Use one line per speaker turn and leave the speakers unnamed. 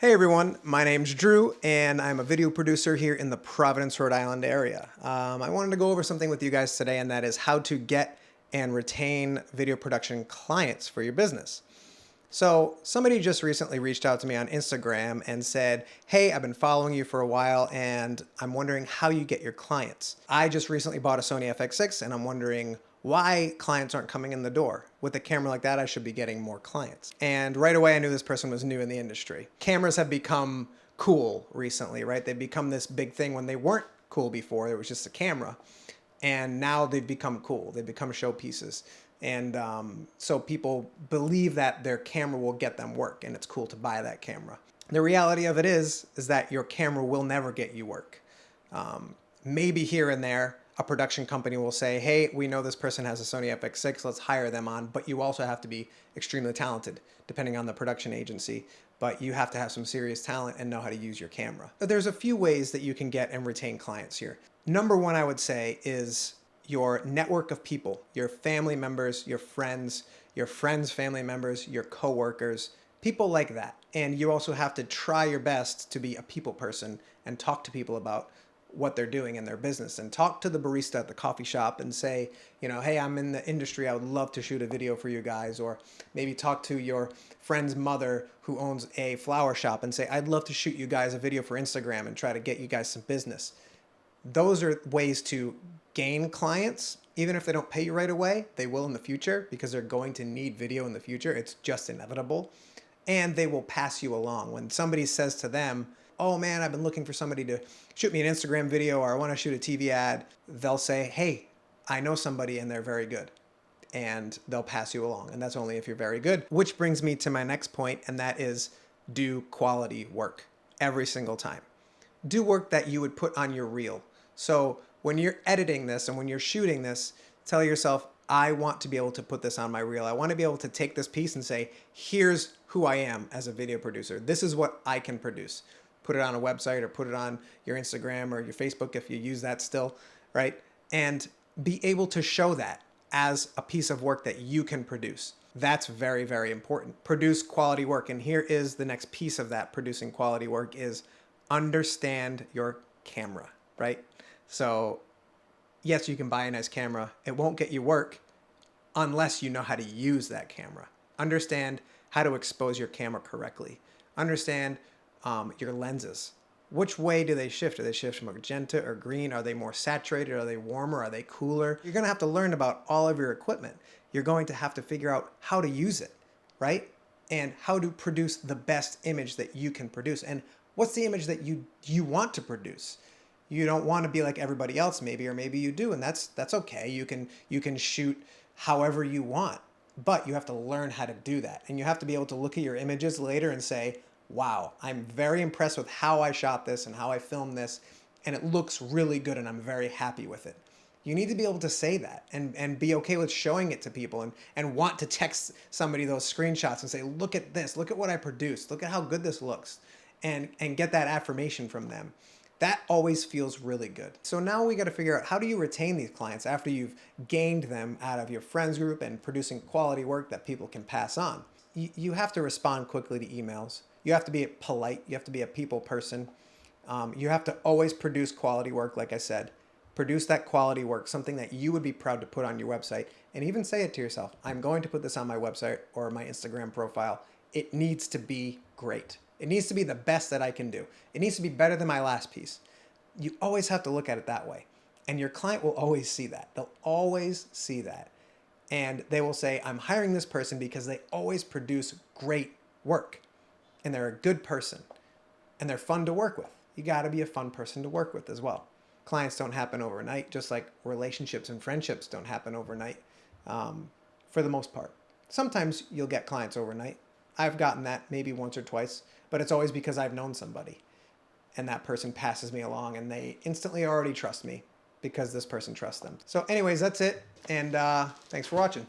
Hey everyone, my name's Drew and I'm a video producer here in the Providence, Rhode Island area. I wanted to go over something with you guys today, and that is how to get and retain video production clients for your business. So somebody just recently reached out to me on Instagram and said, hey, I've been following you for a while and I'm wondering how you get your clients. I just recently bought a SONY FX6 and I'm wondering why clients aren't coming in the door. With a camera like that, I should be getting more clients. And right away, I knew this person was new in the industry. Cameras have become cool recently, right? They've become this big thing when they weren't cool before. It was just a camera. And now they've become cool. They've become showpieces. And so people believe that their camera will get them work, and it's cool to buy that camera. The reality of it is that your camera will never get you work. Maybe here and there, a production company will say, hey, we know this person has a Sony FX6, let's hire them on. But you also have to be extremely talented, depending on the production agency. But you have to have some serious talent and know how to use your camera. But there's a few ways that you can get and retain clients here. Number one, I would say, is your network of people, your family members, your friends' family members, your coworkers, people like that. And you also have to try your best to be a people person and talk to people about what they're doing in their business, and talk to the barista at the coffee shop and say, you know, hey, I'm in the industry, I would love to shoot a video for you guys. Or maybe talk to your friend's mother who owns a flower shop and say, I'd love to shoot you guys a video for Instagram and try to get you guys some business. Those are ways to gain clients. Even if they don't pay you right away, they will in the future, because they're going to need video in the future. It's just inevitable. And they will pass you along. When somebody says to them, oh man, I've been looking for somebody to shoot me an Instagram video, or I want to shoot a TV ad, they'll say, hey, I know somebody and they're very good. And they'll pass you along. And that's only if you're very good. Which brings me to my next point, and that is do quality work every single time. Do work that you would put on your reel. So when you're editing this and when you're shooting this, tell yourself, I want to be able to put this on my reel. I want to be able to take this piece and say, here's who I am as a video producer. This is what I can produce. Put it on a website or put it on your Instagram or your Facebook if you use that still, right? And be able to show that as a piece of work that you can produce. That's very, very important. Produce quality work. And here is the next piece of that producing quality work is understand your camera, right? So yes, you can buy a nice camera. It won't get you work unless you know how to use that camera. Understand how to expose your camera correctly. Understand your lenses. Which way do they shift? Do they shift from magenta or green? Are they more saturated? Are they warmer? Are they cooler? You're going to have to learn about all of your equipment. You're going to have to figure out how to use it, right? And how to produce the best image that you can produce. And what's the image that you want to produce? You don't want to be like everybody else, maybe, or maybe you do, and that's okay. You can shoot however you want, but you have to learn how to do that. And you have to be able to look at your images later and say, wow, I'm very impressed with how I shot this and how I filmed this, and it looks really good and I'm very happy with it. You need to be able to say that and be okay with showing it to people and want to text somebody those screenshots and say, look at this, look at what I produced, look at how good this looks, and get that affirmation from them. That always feels really good. So now we got to figure out, how do you retain these clients after you've gained them out of your friends group and producing quality work that people can pass on? You have to respond quickly to emails. You have to be polite. You have to be a people person. You have to always produce quality work, like I said. Produce that quality work, something that you would be proud to put on your website, and even say it to yourself, I'm going to put this on my website or my Instagram profile. It needs to be great. It needs to be the best that I can do. It needs to be better than my last piece. You always have to look at it that way. And your client will always see that. They'll always see that. And they will say, I'm hiring this person because they always produce great work. And they're a good person. And they're fun to work with. You got to be a fun person to work with as well. Clients don't happen overnight, just like relationships and friendships don't happen overnight, for the most part. Sometimes you'll get clients overnight. I've gotten that maybe once or twice, but it's always because I've known somebody and that person passes me along and they instantly already trust me because this person trusts them. So anyways, that's it. And thanks for watching.